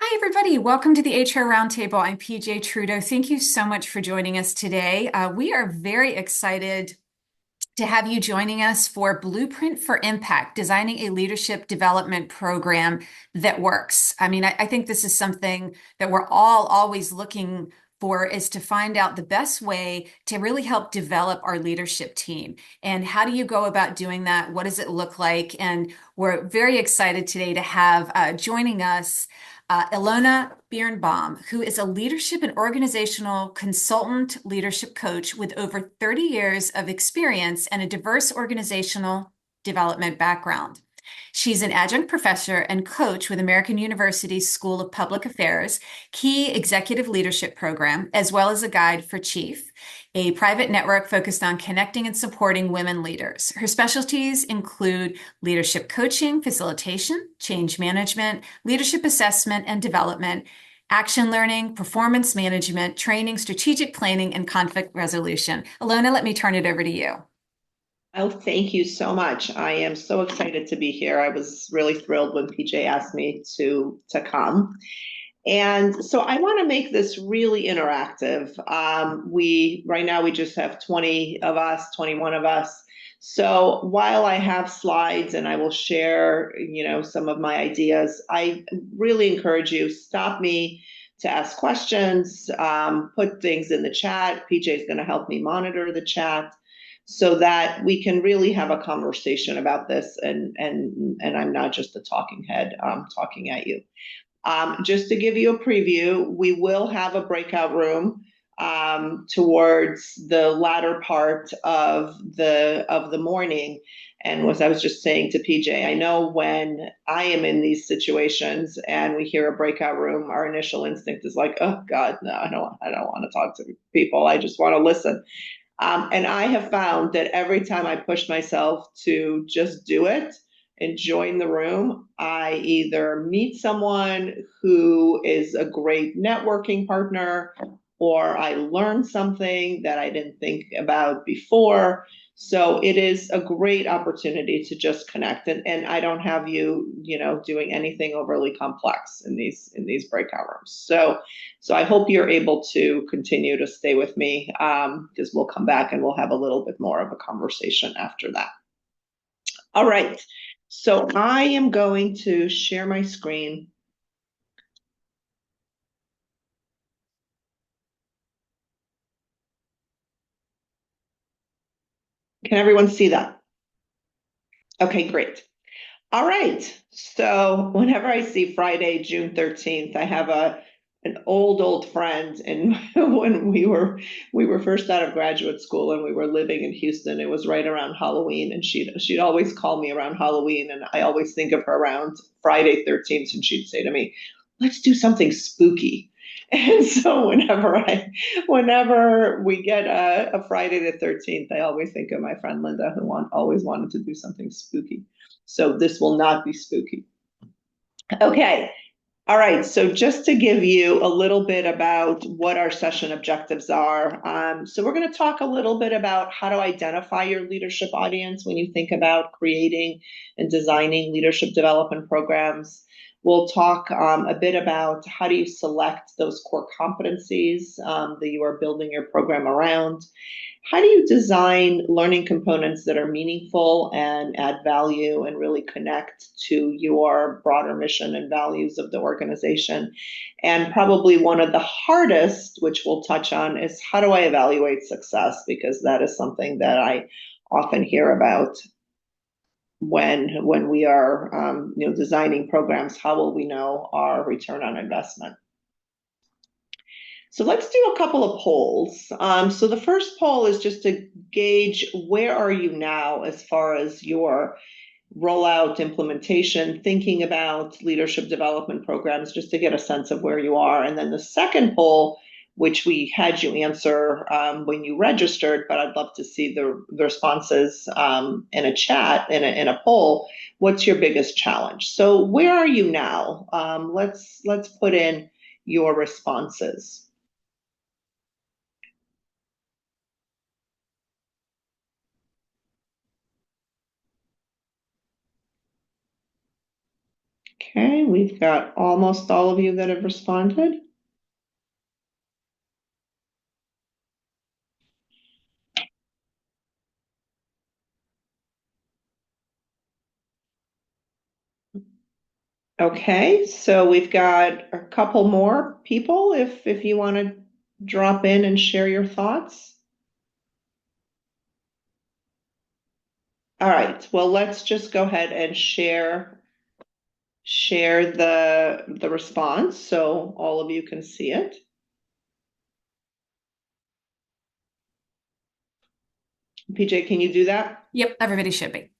Hi, everybody. Welcome to the HR Roundtable. I'm PJ Trudeau. Thank you so much for joining us today. We are very excited to have you joining us for Blueprint for Impact, designing a leadership development program that works. I think this is something that we're all always looking for is to find out the best way to really help develop our leadership team. And how do you go about doing that? What does it look like? And we're very excited today to have joining us Ilona Birenbaum, who is a leadership and organizational consultant leadership coach with over 30 years of experience and a diverse organizational development background. She's an adjunct professor and coach with American University's School of Public Affairs, Key Executive Leadership Program, as well as a guide for Chief, a private network focused on connecting and supporting women leaders. Her specialties include leadership coaching, facilitation, change management, leadership assessment and development, action learning, performance management, training, strategic planning, and conflict resolution. Ilona, let me turn it over to you. Oh, thank you so much. I am so excited to be here. I was really thrilled when PJ asked me to come. And so I want to make this really interactive. Right now we just have 20 of us, 21 of us. So while I have slides and I will share, some of my ideas, I really encourage you, stop me to ask questions, put things in the chat. PJ is going to help me monitor the chat so that we can really have a conversation about this and I'm not just a talking head talking at you. Just to give you a preview, we will have a breakout room towards the latter part of the morning. And as I was just saying to PJ, I know when I am in these situations and we hear a breakout room, our initial instinct is like, oh God, no, I don't want to talk to people. I just want to listen. And I have found that every time I push myself to just do it and join the room, I either meet someone who is a great networking partner or I learn something that I didn't think about before. So it is a great opportunity to just connect. And I don't have you, doing anything overly complex in these breakout rooms. So I hope you're able to continue to stay with me because we'll come back and we'll have a little bit more of a conversation after that. All right. So I am going to share my screen. Can everyone see that? Okay, great. All right. So whenever I see Friday, June 13th, I have an old friend, and when we were first out of graduate school and we were living in Houston, it was right around Halloween, and she'd always call me around Halloween, and I always think of her around Friday 13th, and she'd say to me, "Let's do something spooky." And so whenever we get a Friday the 13th, I always think of my friend Linda, who always wanted to do something spooky. So this will not be spooky. Okay. All right, so just to give you a little bit about what our session objectives are. So we're going to talk a little bit about how to identify your leadership audience when you think about creating and designing leadership development programs. We'll talk a bit about how do you select those core competencies that you are building your program around. How do you design learning components that are meaningful and add value and really connect to your broader mission and values of the organization? And probably one of the hardest, which we'll touch on, is how do I evaluate success? Because that is something that I often hear about when we are designing programs. How will we know our return on investment? So let's do a couple of polls. So the first poll is just to gauge where are you now as far as your rollout implementation, thinking about leadership development programs, just to get a sense of where you are. And then the second poll, which we had you answer when you registered, but I'd love to see the responses in a chat, in a poll. What's your biggest challenge? So where are you now? Let's put in your responses. Okay, we've got almost all of you that have responded. Okay, so we've got a couple more people if you want to drop in and share your thoughts. All right, well, let's just go ahead and share the response so all of you can see it. PJ, can you do that? Yep, everybody should be.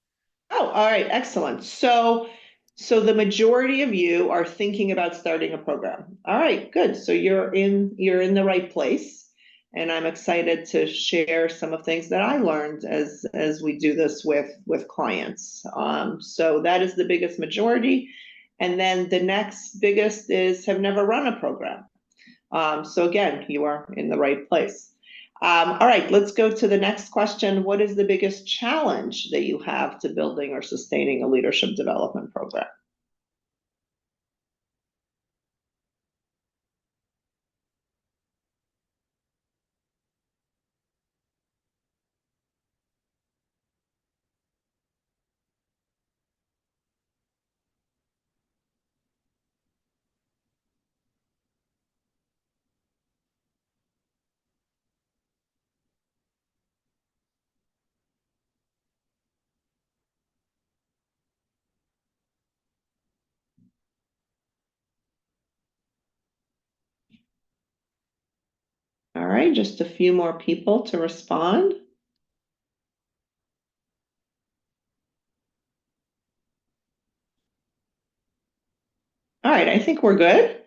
Oh, all right, excellent. So the majority of you are thinking about starting a program. All right, good. So you're in the right place, and I'm excited to share some of things that I learned as we do this with clients. So that is the biggest majority, and then the next biggest is have never run a program. So again, you are in the right place. All right, let's go to the next question. What is the biggest challenge that you have to building or sustaining a leadership development program? All right, just a few more people to respond. All right, I think we're good.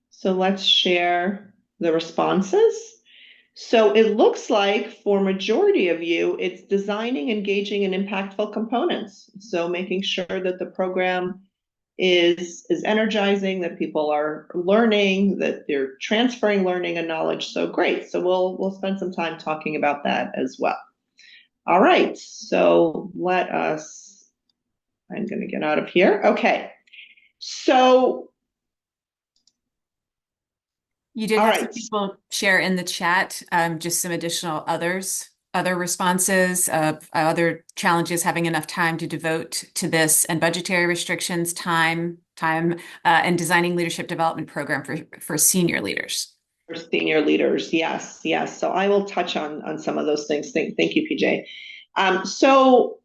So let's share the responses. So it looks like for majority of you, it's designing, engaging, and impactful components. So making sure that the program is energizing, that people are learning, that they're transferring learning and knowledge. So great. So we'll spend some time talking about that as well. All right. So I'm going to get out of here. Okay. So, You did all have some right. people share in the chat, just some additional other responses of other challenges having enough time to devote to this and budgetary restrictions, and designing leadership development program for senior leaders. For senior leaders, yes, yes. So I will touch on some of those things. Thank you, PJ. So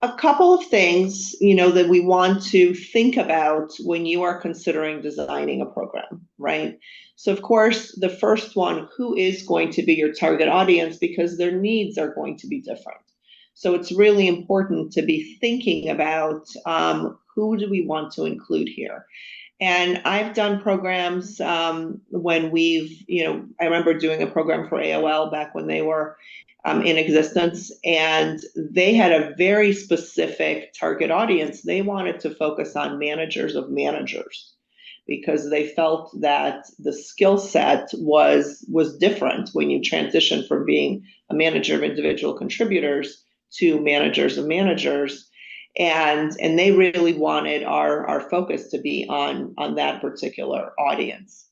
a couple of things, that we want to think about when you are considering designing a program, right? So of course, the first one, who is going to be your target audience because their needs are going to be different. So it's really important to be thinking about who do we want to include here. And I've done programs when I remember doing a program for AOL back when they were in existence, and they had a very specific target audience. They wanted to focus on managers of managers because they felt that the skill set was different when you transition from being a manager of individual contributors to managers of managers, and they really wanted our focus to be on that particular audience.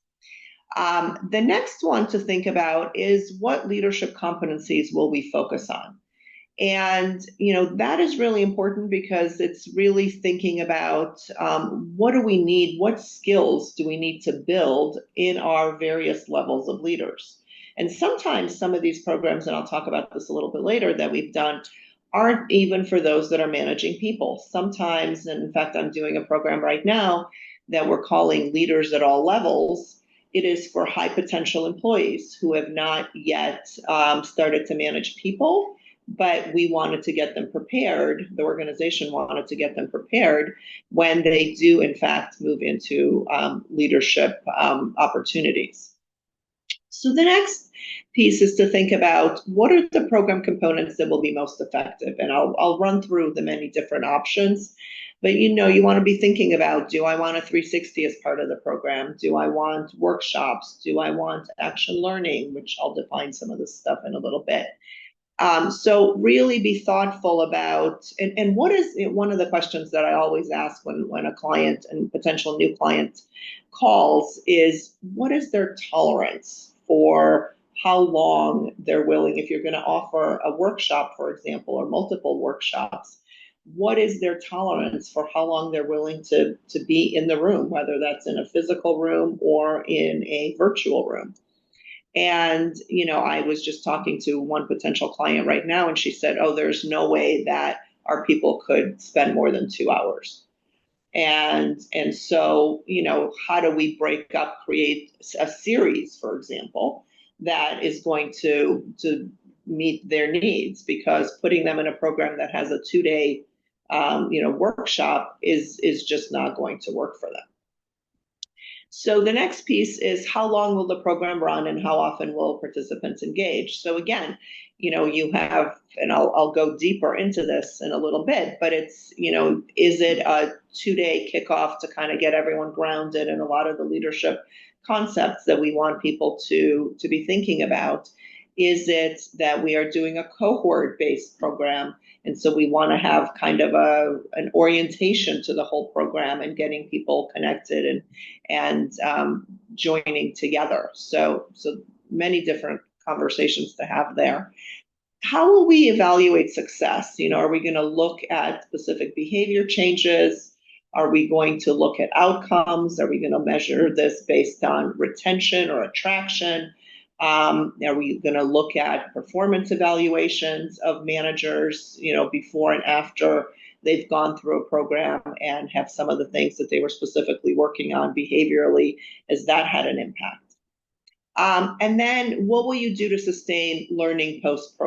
The next one to think about is what leadership competencies will we focus on? And that is really important because it's really thinking about what do we need, what skills do we need to build in our various levels of leaders. And sometimes some of these programs, and I'll talk about this a little bit later, that we've done aren't even for those that are managing people. Sometimes, and in fact, I'm doing a program right now that we're calling Leaders at All Levels. It is for high potential employees who have not yet started to manage people, but we wanted to get them prepared. The organization wanted to get them prepared when they do, in fact, move into leadership opportunities. So the next piece is to think about what are the program components that will be most effective. And I'll run through the many different options. But you want to be thinking about, do I want a 360 as part of the program? Do I want workshops? Do I want action learning, which I'll define some of this stuff in a little bit. So really be thoughtful about, and what is one of the questions that I always ask when a client and potential new client calls is, what is their tolerance for how long they're willing, if you're going to offer a workshop, for example, or multiple workshops, what is their tolerance for how long they're willing to be in the room, whether that's in a physical room or in a virtual room. And, I was just talking to one potential client right now, and she said, oh, there's no way that our people could spend more than 2 hours. And so, how do we create a series, for example, that is going to meet their needs? Because putting them in a program that has a 2 day, workshop is just not going to work for them. So the next piece is, how long will the program run and how often will participants engage? So again, you have, and I'll go deeper into this in a little bit, but it's, is it a 2 day kickoff to kind of get everyone grounded in a lot of the leadership concepts that we want people to be thinking about? Is it that we are doing a cohort-based program? And so we want to have kind of an orientation to the whole program and getting people connected and joining together. So many different conversations to have there. How will we evaluate success? Are we going to look at specific behavior changes? Are we going to look at outcomes? Are we going to measure this based on retention or attraction? Are we going to look at performance evaluations of managers, before and after they've gone through a program, and have some of the things that they were specifically working on behaviorally, as that had an impact? And then what will you do to sustain learning post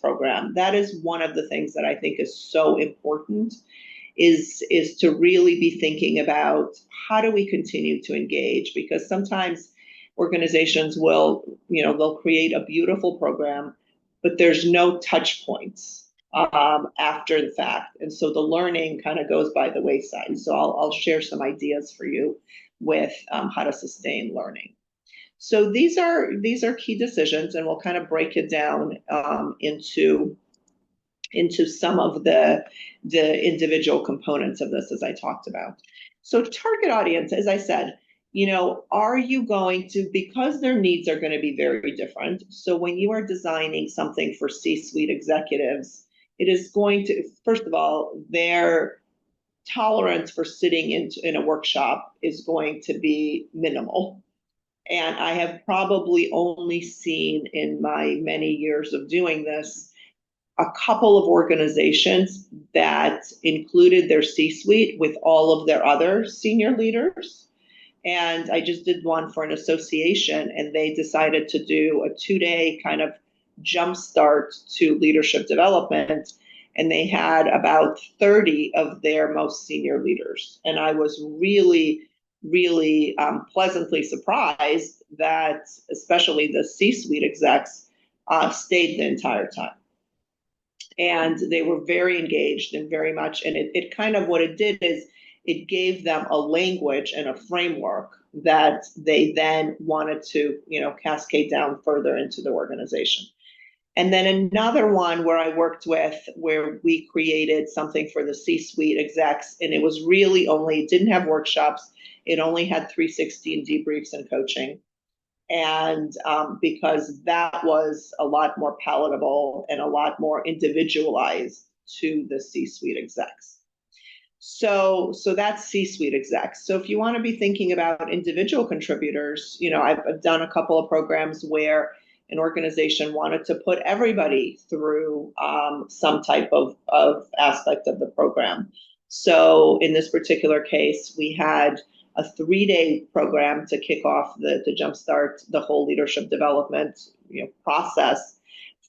program? That is one of the things that I think is so important, is to really be thinking about, how do we continue to engage? Because sometimes organizations will, they'll create a beautiful program, but there's no touch points after the fact. And so the learning kind of goes by the wayside. So I'll share some ideas for you with how to sustain learning. So these are key decisions, and we'll kind of break it down into some of the individual components of this, as I talked about. So target audience, as I said, are you going to, because their needs are going to be very different. So when you are designing something for C-suite executives, it is going to, first of all, their tolerance for sitting in a workshop is going to be minimal. And I have probably only seen, in my many years of doing this, a couple of organizations that included their C-suite with all of their other senior leaders. And I just did one for an association, and they decided to do a 2 day kind of jumpstart to leadership development. And they had about 30 of their most senior leaders. And I was really pleasantly surprised that especially the C-suite execs stayed the entire time. And they were very engaged and very much, and it kind of, what it did is it gave them a language and a framework that they then wanted to, cascade down further into the organization. And then another one where I worked with, where we created something for the C-suite execs, and it was really only, it didn't have workshops, it only had 316 debriefs and coaching. And because that was a lot more palatable and a lot more individualized to the C-suite execs. So that's C-suite execs. So if you want to be thinking about individual contributors, I've done a couple of programs where an organization wanted to put everybody through some type of aspect of the program. So in this particular case, we had a 3 day program to kick off to jumpstart the whole leadership development process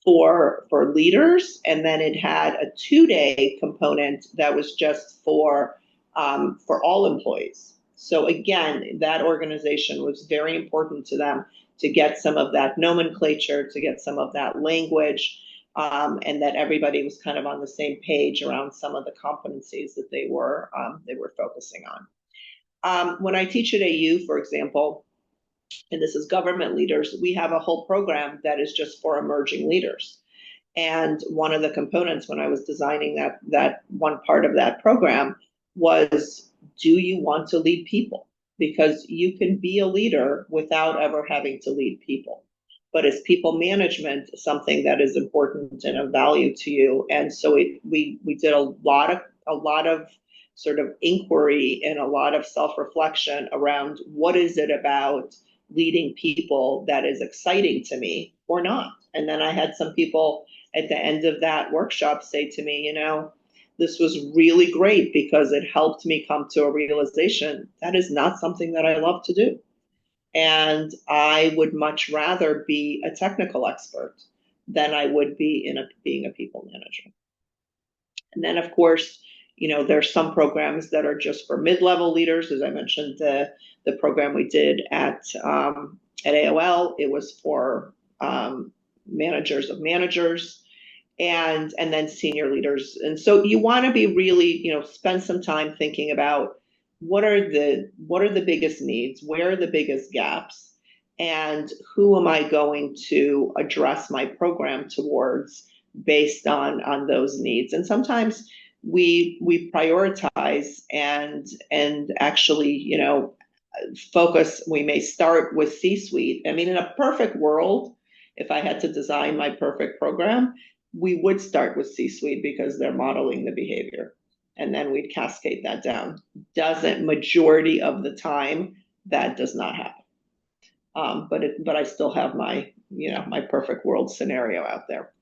for leaders, and then it had a 2 day component that was just for all employees. So again, that organization was very important to them to get some of that nomenclature, to get some of that language, and that everybody was kind of on the same page around some of the competencies that they were focusing on. When I teach at AU, for example, and this is government leaders, we have a whole program that is just for emerging leaders. And one of the components when I was designing that one part of that program was, do you want to lead people? Because you can be a leader without ever having to lead people. But is people management something that is important and of value to you? And so we did a lot of sort of inquiry and a lot of self-reflection around what is it about leading people that is exciting to me or not. And then I had some people at the end of that workshop say to me, this was really great because it helped me come to a realization that is not something that I love to do. And I would much rather be a technical expert than I would be being a people manager. And then, of course, there's some programs that are just for mid-level leaders. As I mentioned, the program we did at AOL, it was for managers of managers and then senior leaders. And so you want to be really, spend some time thinking about what are the biggest needs, where are the biggest gaps, and who am I going to address my program towards based on those needs. And sometimes we prioritize and actually, focus. We may start with C-suite. I mean, in a perfect world, if I had to design my perfect program, we would start with C-suite because they're modeling the behavior, and then we'd cascade that down. Doesn't majority of the time that does not happen. But I still have my perfect world scenario out there.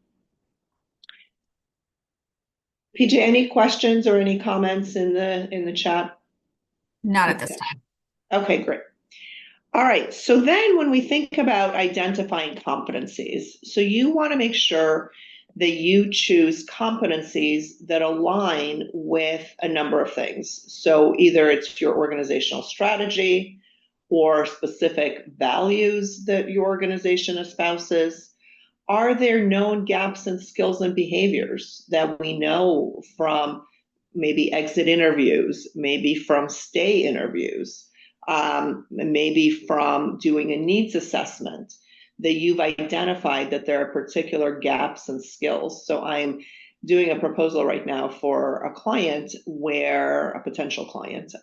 PJ, any questions or any comments in the chat? Not at this time. Okay, great. All right, so then when we think about identifying competencies, so you want to make sure that you choose competencies that align with a number of things. So either it's your organizational strategy or specific values that your organization espouses. Are there known gaps in skills and behaviors that we know from maybe exit interviews, maybe from stay interviews, maybe from doing a needs assessment, that you've identified that there are particular gaps in skills? So I'm doing a proposal right now for a potential client,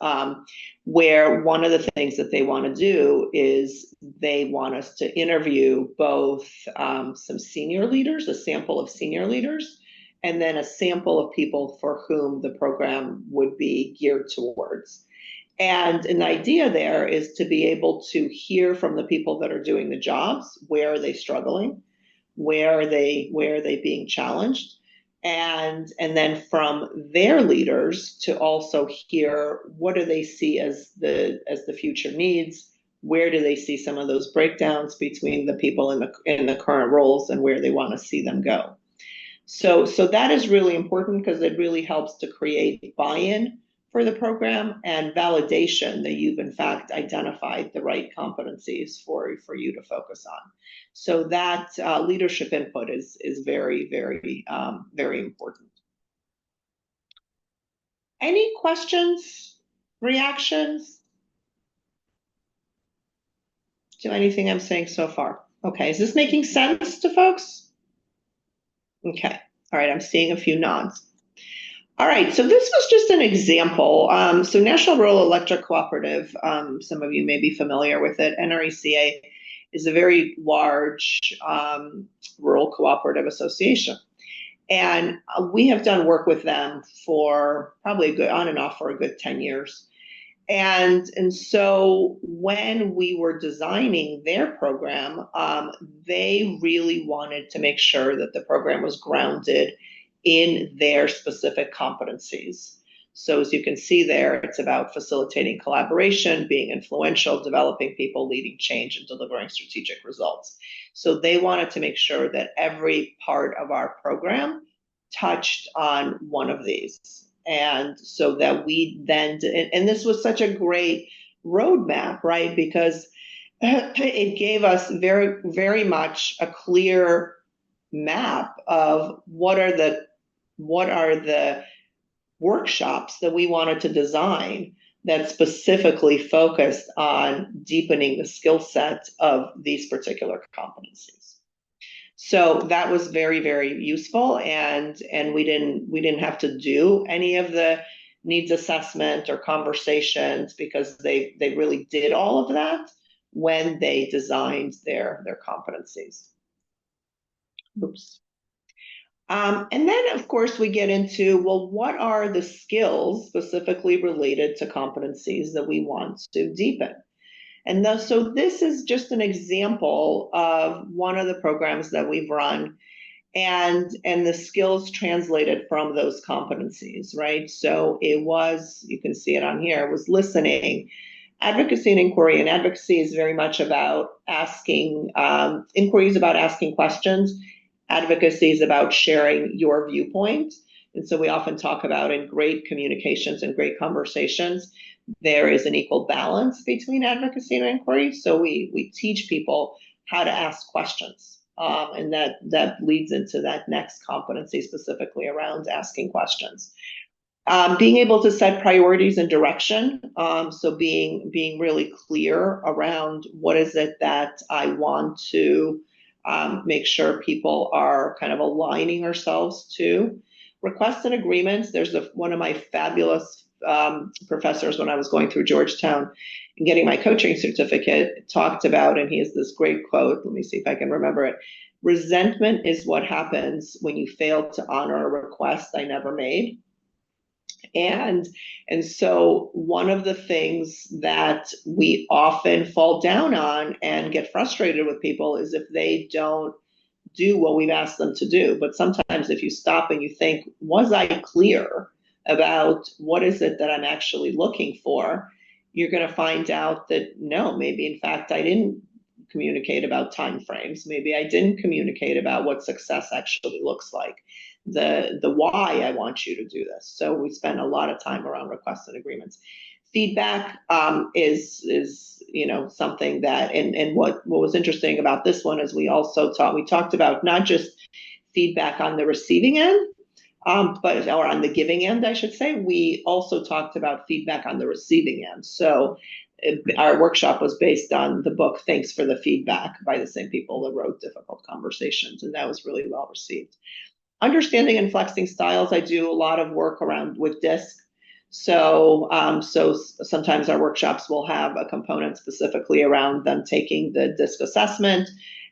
where one of the things that they want to do is they want us to interview both some senior leaders, a sample of senior leaders, and then a sample of people for whom the program would be geared towards. And an idea there is to be able to hear from the people that are doing the jobs, where are they struggling, where are they being challenged, and then from their leaders to also hear what do they see as the future needs, where do they see some of those breakdowns between the people in the current roles and where they want to see them go. So that is really important because it really helps to create buy-in for the program and validation that you've in fact identified the right competencies for you to focus on. So that leadership input is very, very, very important. Any questions, reactions to anything I'm saying so far? Okay, is this making sense to folks? Okay, all right, I'm seeing a few nods. All right, so this was just an example. So National Rural Electric Cooperative, some of you may be familiar with it. NRECA is a very large rural cooperative association. And we have done work with them for probably a good, on and off for a good 10 years. And so when we were designing their program, they really wanted to make sure that the program was grounded in their specific competencies. So as you can see there, it's about facilitating collaboration, being influential, developing people, leading change, and delivering strategic results. So they wanted to make sure that every part of our program touched on one of these. And so that we then, and this was such a great roadmap, right? Because it gave us very, very much a clear map of what are the workshops that we wanted to design that specifically focused on deepening the skill set of these particular competencies. So that was very, very useful, and we didn't have to do any of the needs assessment or conversations because they really did all of that when they designed their competencies. Oops. And then, of course, we get into, well, what are the skills specifically related to competencies that we want to deepen? And thus, so this is just an example of one of the programs that we've run and the skills translated from those competencies, right? So it was, you can see it on here, it was listening, advocacy and inquiry. And advocacy is very much about asking, inquiry is about asking questions. Advocacy is about sharing your viewpoint. And so we often talk about in great communications and great conversations, there is an equal balance between advocacy and inquiry. So we teach people how to ask questions. And that leads into that next competency specifically around asking questions. Being able to set priorities and direction. So being really clear around what is it that I want to make sure people are kind of aligning ourselves to. Requests and agreements. There's one of my fabulous professors when I was going through Georgetown and getting my coaching certificate talked about, and he has this great quote. Let me see if I can remember it. Resentment is what happens when you fail to honor a request I never made. And and so one of the things that we often fall down on and get frustrated with people is if they don't do what we've asked them to do. But sometimes if you stop and you think, was I clear about what is it that I'm actually looking for? You're going to find out that no, maybe in fact I didn't communicate about timeframes. Maybe I didn't communicate about what success actually looks like, the why I want you to do this. So we spend a lot of time around requests and agreements. Feedback is something that, and what was interesting about this one is we talked about not just feedback on the receiving end, or on the giving end, I should say. We also talked about feedback on the receiving end. So our workshop was based on the book Thanks for the Feedback by the same people that wrote Difficult Conversations, and that was really well received. Understanding and flexing styles. I do a lot of work around with DISC. So sometimes our workshops will have a component specifically around them taking the DISC assessment,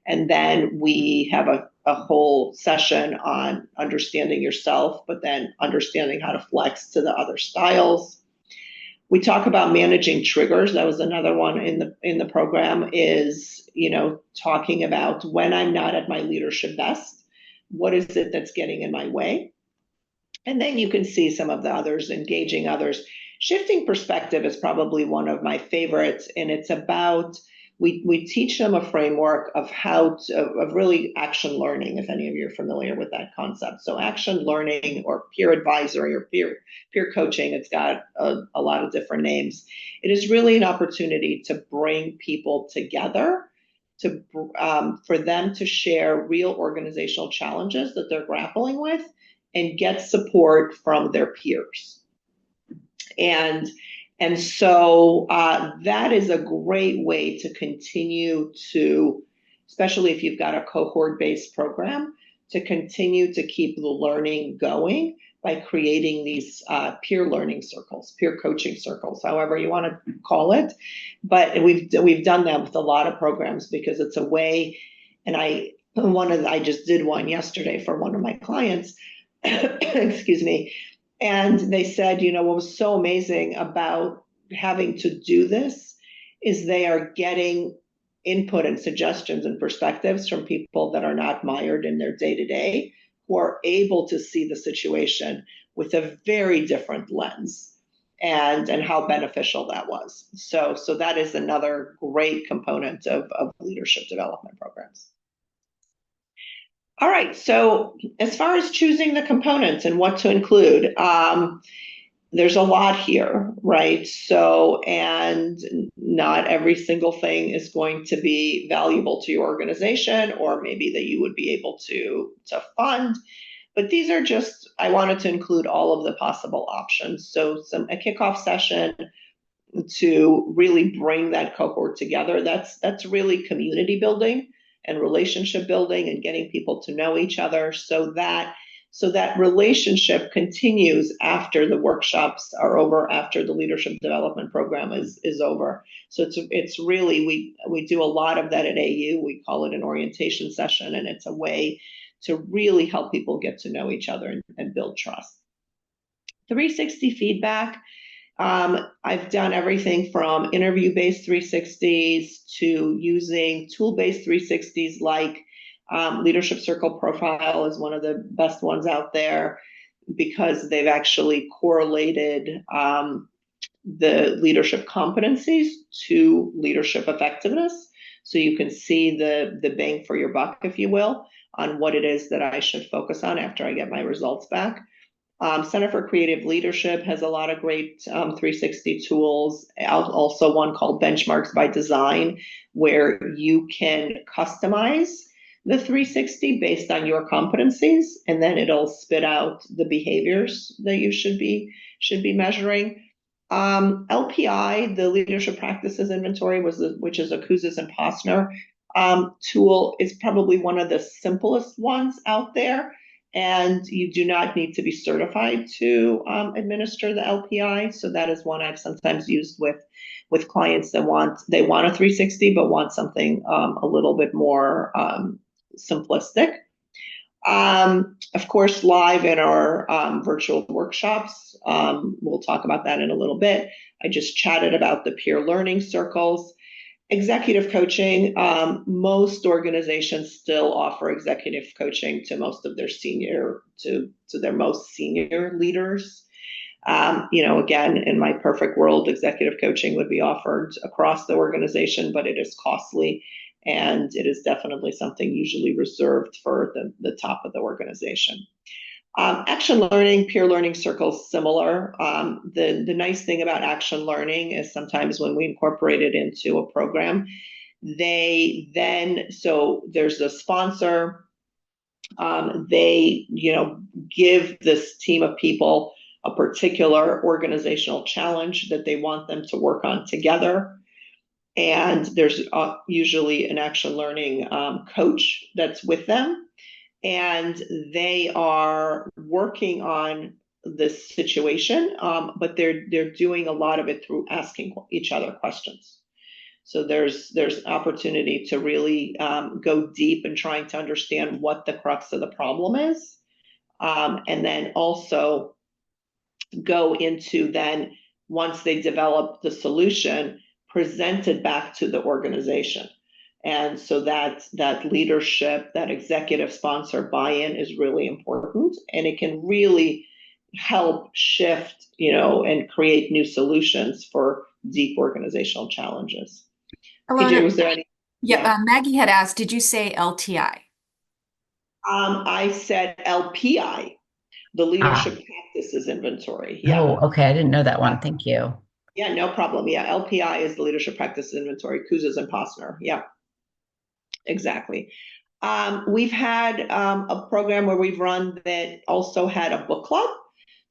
and then we have a whole session on understanding yourself, but then understanding how to flex to the other styles. We talk about managing triggers. That was another one in the program, is talking about when I'm not at my leadership best, what is it that's getting in my way? And then you can see some of the others, engaging others. Shifting perspective is probably one of my favorites, and it's about, we teach them a framework of of really action learning, if any of you are familiar with that concept. So action learning or peer advisory or peer coaching, it's got a lot of different names. It is really an opportunity to bring people together, to for them to share real organizational challenges that they're grappling with and get support from their peers. And so that is a great way to continue to, especially if you've got a cohort-based program, to continue to keep the learning going by creating these peer learning circles, peer coaching circles, however you want to call it. But we've done that with a lot of programs because it's a way. And I just did one yesterday for one of my clients. Excuse me. And they said, what was so amazing about having to do this is they are getting input and suggestions and perspectives from people that are not mired in their day-to-day, who are able to see the situation with a very different lens, and how beneficial that was. So that is another great component of leadership development programs. All right, so as far as choosing the components and what to include, there's a lot here, right? So, and not every single thing is going to be valuable to your organization, or maybe that you would be able to fund. But these are just, I wanted to include all of the possible options. So a kickoff session to really bring that cohort together. That's really community building. and relationship building and getting people to know each other so that relationship continues after the workshops are over, after the leadership development program is over. So it's really, we do a lot of that at AU. We call it an orientation session, and it's a way to really help people get to know each other and build trust. 360 feedback. I've done everything from interview-based 360s to using tool-based 360s like Leadership Circle Profile is one of the best ones out there because they've actually correlated the leadership competencies to leadership effectiveness. So you can see the bang for your buck, if you will, on what it is that I should focus on after I get my results back. Center for Creative Leadership has a lot of great 360 tools. Also one called Benchmarks by Design, where you can customize the 360 based on your competencies, and then it'll spit out the behaviors that you should be measuring. LPI, the Leadership Practices Inventory, which is a Kouzes and Posner tool, is probably one of the simplest ones out there. And you do not need to be certified to administer the LPI. So that is one I've sometimes used with clients that want a 360, but want something a little bit more simplistic. Of course, live in our virtual workshops. We'll talk about that in a little bit. I just chatted about the peer learning circles. Executive coaching, most organizations still offer executive coaching to most of their their most senior leaders. Again, in my perfect world, executive coaching would be offered across the organization, but it is costly, and it is definitely something usually reserved for the top of the organization. Action learning, peer learning circles, similar. The nice thing about action learning is sometimes when we incorporate it into a program, so there's a sponsor, they, give this team of people a particular organizational challenge that they want them to work on together. And there's usually an action learning coach that's with them. And they are working on this situation, but they're doing a lot of it through asking each other questions. So there's opportunity to really go deep in trying to understand what the crux of the problem is, and then also go into then, once they develop the solution, present it back to the organization. And so that leadership, that executive sponsor buy-in is really important, and it can really help shift, and create new solutions for deep organizational challenges. Ilona, PJ, was there any? yeah, Maggie had asked, did you say LTI? I said LPI, the Ah, Leadership Practices Inventory. Yeah. oh, okay. I didn't know that one. Thank you. Yeah, no problem. Yeah, LPI is the Leadership Practices Inventory, Kouzes and Posner. Yeah. Exactly. We've had a program where we've run that also had a book club.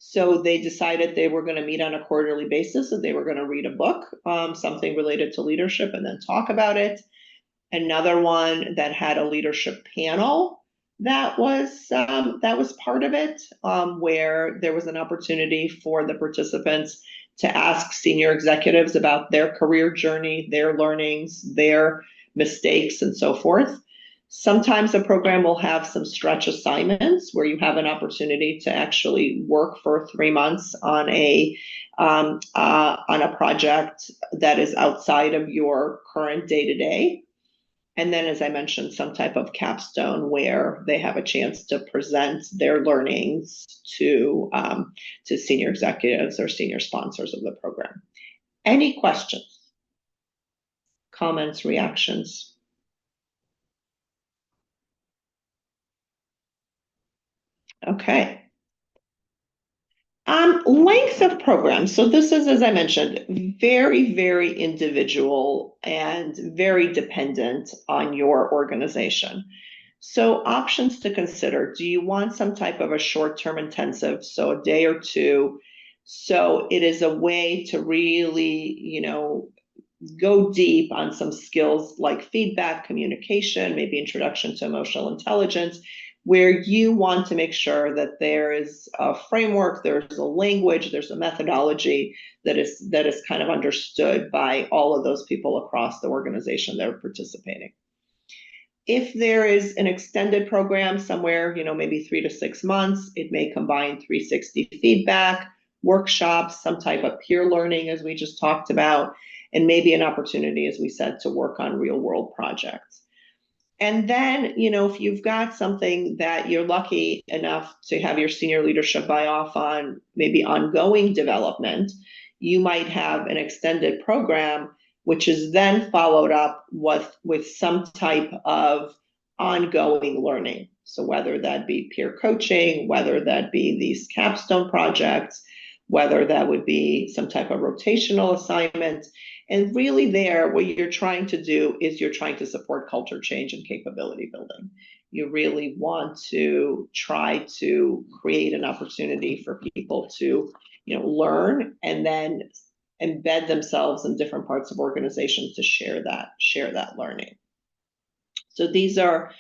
So they decided they were going to meet on a quarterly basis and they were going to read a book, something related to leadership, and then talk about it. Another one that had a leadership panel that was part of it, where there was an opportunity for the participants to ask senior executives about their career journey, their learnings, their mistakes, and so forth. Sometimes the program will have some stretch assignments where you have an opportunity to actually work for 3 months on a project that is outside of your current day-to-day. And then, as I mentioned, some type of capstone where they have a chance to present their learnings to senior executives or senior sponsors of the program. Any questions, comments, reactions? Okay. Length of programs. So this is, as I mentioned, very, very individual and very dependent on your organization. So options to consider. Do you want some type of a short-term intensive, so a day or two? So it is a way to really, go deep on some skills like feedback, communication, maybe introduction to emotional intelligence, where you want to make sure that there is a framework, there's a language, there's a methodology that is kind of understood by all of those people across the organization that are participating. If there is an extended program somewhere, maybe 3 to 6 months, it may combine 360 feedback, workshops, some type of peer learning, as we just talked about, and maybe an opportunity, as we said, to work on real world projects. And then, if you've got something that you're lucky enough to have your senior leadership buy off on, maybe ongoing development, you might have an extended program which is then followed up with some type of ongoing learning. So whether that be peer coaching, whether that be these capstone projects, whether that would be some type of rotational assignment. And really there, what you're trying to do is you're trying to support culture change and capability building. You really want to try to create an opportunity for people to, learn and then embed themselves in different parts of organizations to share that learning. So these are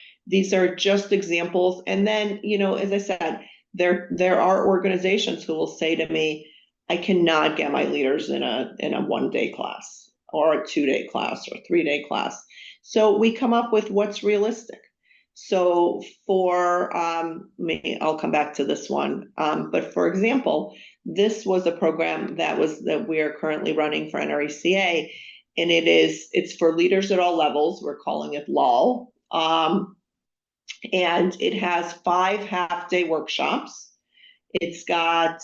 just examples. And then, as I said, there are organizations who will say to me, I cannot get my leaders in a 1-day class or a 2-day class or a 3-day class. So we come up with what's realistic. So for I'll come back to this one. But for example, this was a program that we are currently running for NRECA, and it's for leaders at all levels. We're calling it LOL. And it has 5 half-day workshops. It's got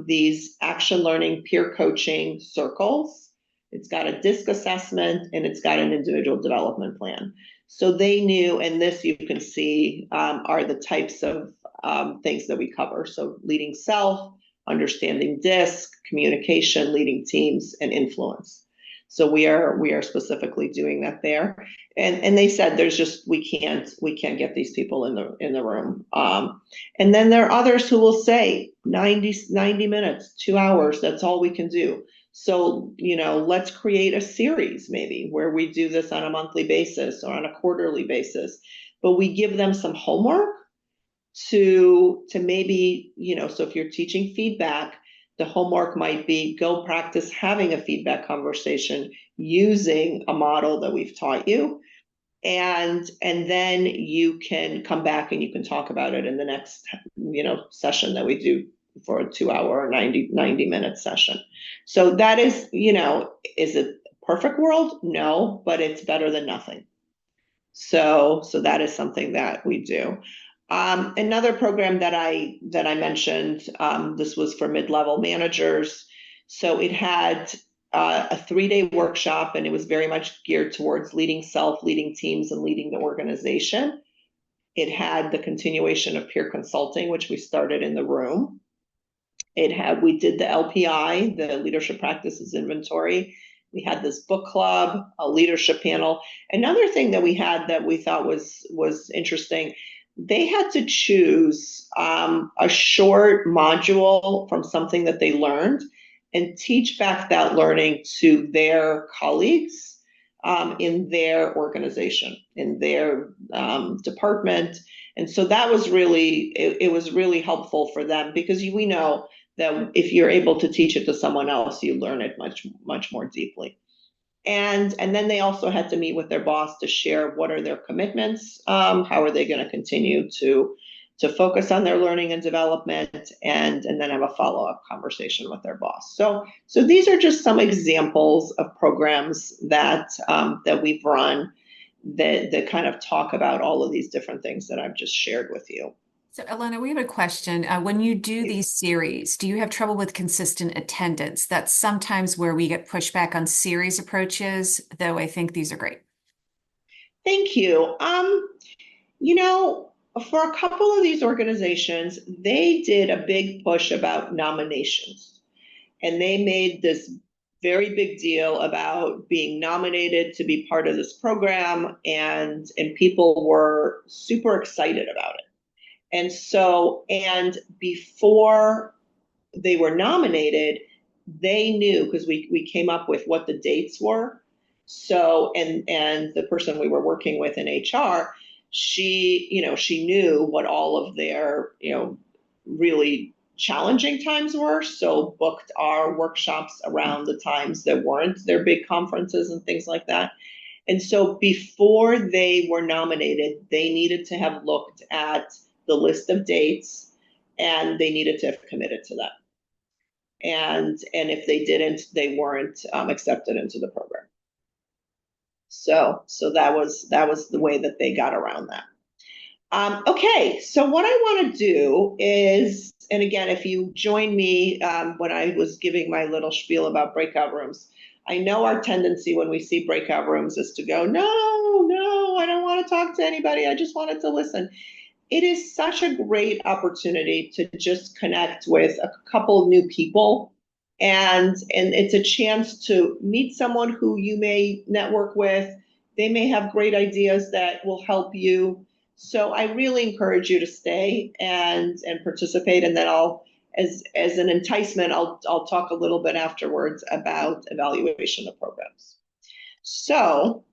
these action learning peer coaching circles. It's got a DISC assessment, and it's got an individual development plan. So they knew, and this you can see are the types of things that we cover. So leading self, understanding DISC, communication, leading teams, and influence. So we are specifically doing that there. And they said we can't get these people in the room. And then there are others who will say 90 minutes, 2 hours, that's all we can do. So, let's create a series maybe where we do this on a monthly basis or on a quarterly basis, but we give them some homework to maybe, so if you're teaching feedback, the homework might be go practice having a feedback conversation using a model that we've taught you. And then you can come back and you can talk about it in the next, session that we do for a 2-hour or 90 minute session. So that is, is it a perfect world? No, but it's better than nothing. So that is something that we do. Another program that I mentioned, this was for mid-level managers. So it had a 3-day workshop, and it was very much geared towards leading self, leading teams, and leading the organization. It had the continuation of peer consulting, which we started in the room. We did the LPI, the Leadership Practices Inventory. We had this book club, a leadership panel. Another thing that we had that we thought was interesting, they had to choose a short module from something that they learned and teach back that learning to their colleagues in their organization, in their department. And so that was it was really helpful for them, because we know that if you're able to teach it to someone else, you learn it much, much more deeply. And then they also had to meet with their boss to share what are their commitments, how are they going to continue to focus on their learning and development, and then have a follow-up conversation with their boss. So these are just some examples of programs that we've run that kind of talk about all of these different things that I've just shared with you. So, Ilona, we have a question. When you do these series, do you have trouble with consistent attendance? That's sometimes where we get pushback on series approaches, though I think these are great. Thank you. For a couple of these organizations, they did a big push about nominations. And they made this very big deal about being nominated to be part of this program, and people were super excited about it. And before they were nominated, they knew, because we came up with what the dates were. So, and the person we were working with in HR, she knew what all of their, really challenging times were. So booked our workshops around the times that weren't their big conferences and things like that. And so before they were nominated, they needed to have looked at the list of dates and they needed to have committed to them. And if they didn't, they weren't accepted into the program. So that was the way that they got around that. Okay, so what I want to do is, and again, if you join me when I was giving my little spiel about breakout rooms, I know our tendency when we see breakout rooms is to go, no, I don't want to talk to anybody. I just wanted to listen. It is such a great opportunity to just connect with a couple of new people. And it's a chance to meet someone who you may network with. They may have great ideas that will help you. So I really encourage you to stay and participate. And then as an enticement, I'll talk a little bit afterwards about evaluation of programs. So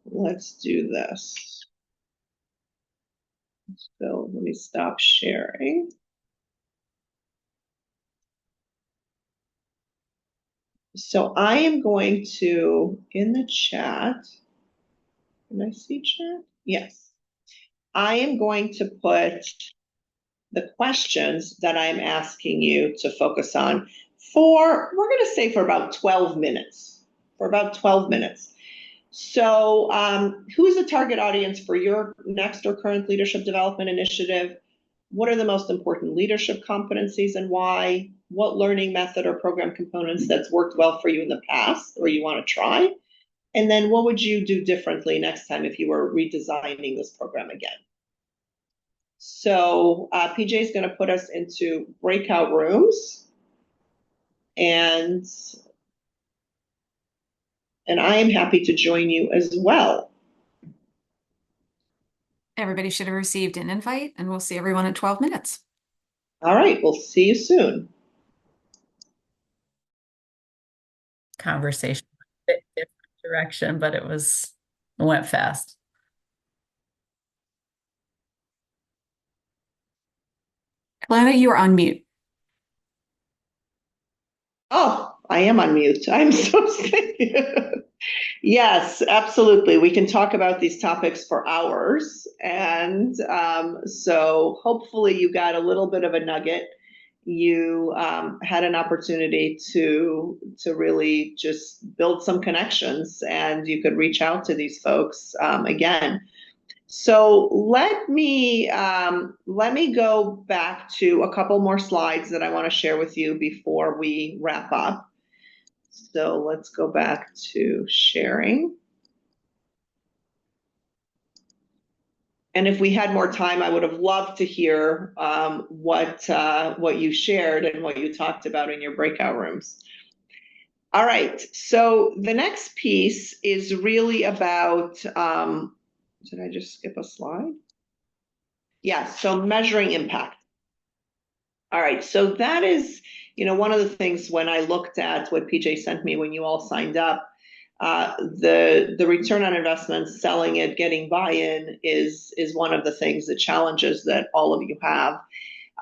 let's do this. So let me stop sharing. So I am going to, in the chat, can I see chat? Yes. I am going to put the questions that I'm asking you to focus on we're going to say for about 12 minutes. For about 12 minutes. So who's the target audience for your next or current leadership development initiative? What are the most important leadership competencies and why? What learning method or program components that's worked well for you in the past or you want to try? And then what would you do differently next time if you were redesigning this program again? So PJ is going to put us into breakout rooms, and I am happy to join you as well. Everybody should have received an invite, and we'll see everyone in 12 minutes. All right, we'll see you soon. Conversation, a bit different direction, but it went fast. Ilona, you are on mute. Oh, I am on mute. I'm so sorry. Yes, absolutely. We can talk about these topics for hours. And so hopefully you got a little bit of a nugget. You had an opportunity to really just build some connections and you could reach out to these folks again. So let me go back to a couple more slides that I want to share with you before we wrap up. So let's go back to sharing. And if we had more time, I would have loved to hear what you shared and what you talked about in your breakout rooms. All right, so the next piece is really about, did I just skip a slide? Yeah, so measuring impact. All right, so that is, one of the things when I looked at what PJ sent me when you all signed up, the return on investment, selling it, getting buy-in is one of the things, the challenges that all of you have,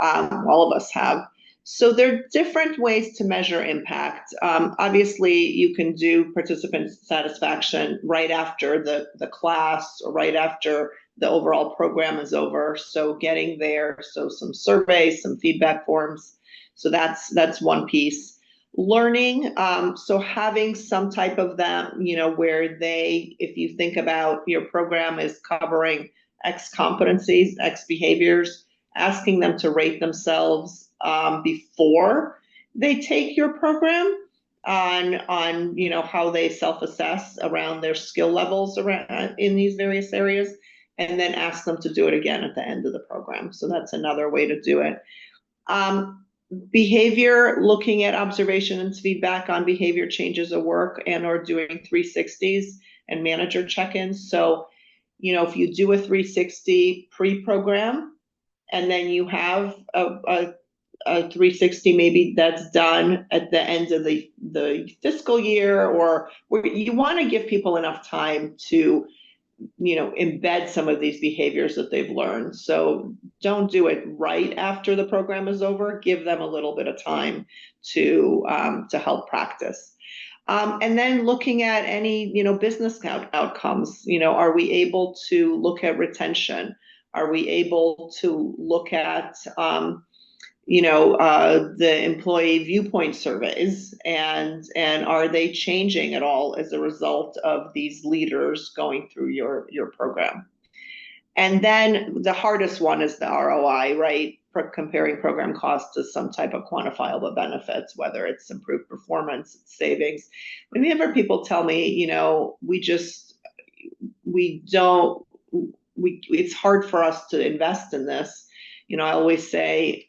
all of us have. So there are different ways to measure impact. Obviously, you can do participant satisfaction right after the class or right after the overall program is over. So getting there, so some surveys, some feedback forms. So that's one piece. Learning, so having some type of them, where if you think about your program is covering X competencies, X behaviors, asking them to rate themselves before they take your program on how they self-assess around their skill levels around in these various areas, and then ask them to do it again at the end of the program. So that's another way to do it. Behavior, looking at observation and feedback on behavior changes at work and or doing 360s and manager check-ins. So, if you do a 360 pre-program and then you have a 360, maybe that's done at the end of the fiscal year, or where you want to give people enough time to, embed some of these behaviors that they've learned. So don't do it right after the program is over. Give them a little bit of time to help practice. And then looking at any, business outcomes, are we able to look at retention? Are we able to look at, the employee viewpoint surveys, and are they changing at all as a result of these leaders going through your program? And then the hardest one is the ROI, right? For comparing program costs to some type of quantifiable benefits, whether it's improved performance, savings. Whenever people tell me, we don't, it's hard for us to invest in this. I always say,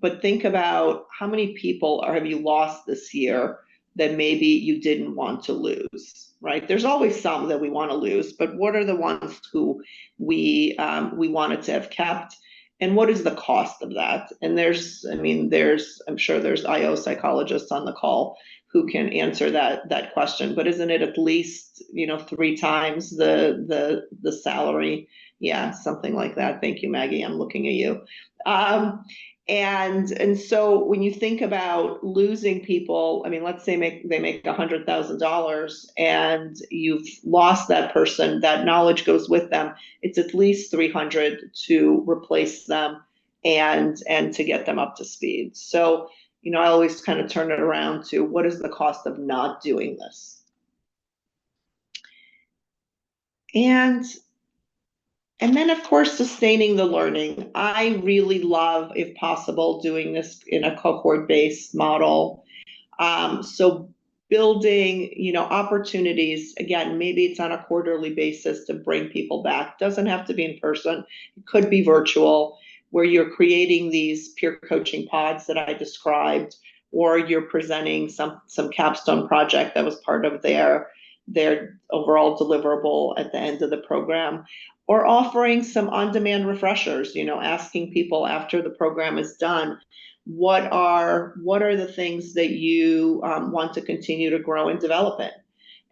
but think about how many people have you lost this year that maybe you didn't want to lose, right? There's always some that we want to lose, but what are the ones who we wanted to have kept? And what is the cost of that? And I'm sure there's IO psychologists on the call who can answer that question. But isn't it at least, 3 times the salary? Yeah, something like that. Thank you, Maggie. I'm looking at you. And so when you think about losing people, let's say they make $100,000 and you've lost that person, that knowledge goes with them. It's at least 300 to replace them and to get them up to speed. So, I always kind of turn it around to what is the cost of not doing this? And then, of course, sustaining the learning. I really love, if possible, doing this in a cohort-based model. So building, opportunities, again, maybe it's on a quarterly basis to bring people back. Doesn't have to be in person. It could be virtual, where you're creating these peer coaching pods that I described, or you're presenting some capstone project that was part of their overall deliverable at the end of the program, or offering some on-demand refreshers, asking people after the program is done, what are the things that you want to continue to grow and develop in?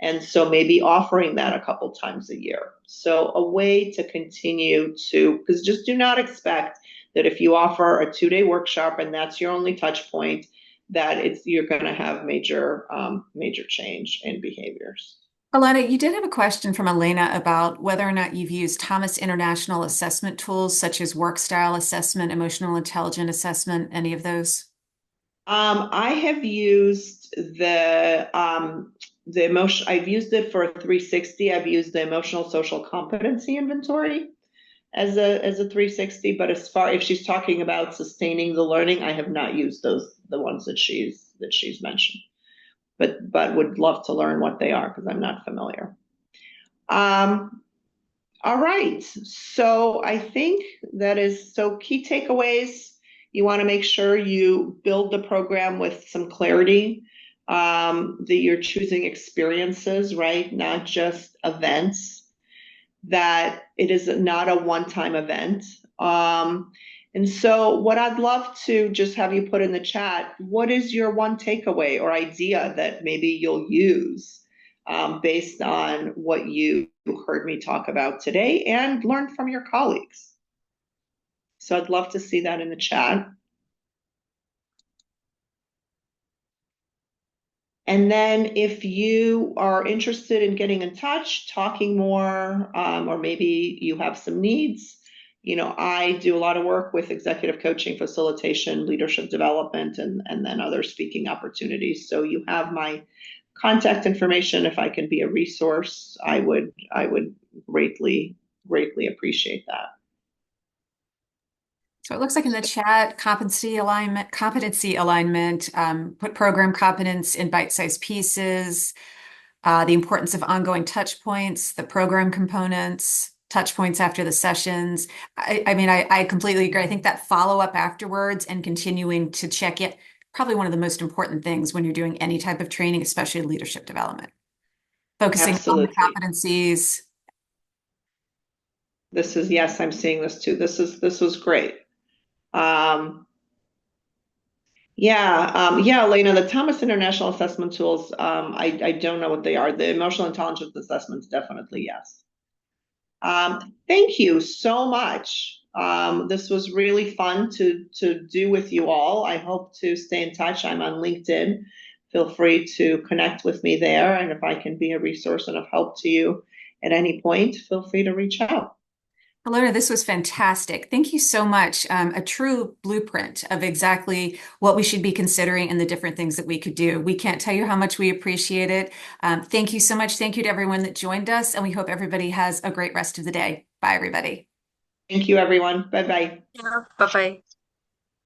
And so maybe offering that a couple times a year. So a way to continue to, because just do not expect that if you offer a 2-day workshop and that's your only touch point, that you're going to have major change in behaviors. Ilona, you did have a question from Elena about whether or not you've used Thomas International assessment tools such as work style assessment, emotional intelligence assessment, any of those? I have used the emotion. I've used it for a 360. I've used the emotional social competency inventory as a 360. But if she's talking about sustaining the learning, I have not used the ones that she's mentioned. But would love to learn what they are because I'm not familiar. All right. So I think key takeaways. You want to make sure you build the program with some clarity, that you're choosing experiences, right? Not just events, that it is not a one-time event. And so what I'd love to just have you put in the chat, what is your one takeaway or idea that maybe you'll use based on what you heard me talk about today and learn from your colleagues? So I'd love to see that in the chat. And then if you are interested in getting in touch, talking more, or maybe you have some needs, I do a lot of work with executive coaching, facilitation, leadership development, and then other speaking opportunities. So you have my contact information. If I can be a resource, I would greatly appreciate that. So it looks like in the chat, competency alignment, put program competence in bite-sized pieces, the importance of ongoing touch points, the program components, touch points after the sessions. I completely agree. I think that follow-up afterwards and continuing to check it, probably one of the most important things when you're doing any type of training, especially leadership development. Focusing on the Absolutely. competencies. Yes, I'm seeing this too. This was great. Yeah, Elena, the Thomas International Assessment Tools, I don't know what they are. The emotional intelligence assessments, definitely, yes. Thank you so much. This was really fun to do with you all. I hope to stay in touch. I'm on LinkedIn. Feel free to connect with me there. And if I can be a resource and of help to you at any point, feel free to reach out. Ilona, this was fantastic. Thank you so much. A true blueprint of exactly what we should be considering and the different things that we could do. We can't tell you how much we appreciate it. Thank you so much. Thank you to everyone that joined us, and we hope everybody has a great rest of the day. Bye, everybody. Thank you, everyone. Bye bye. Yeah. Bye bye.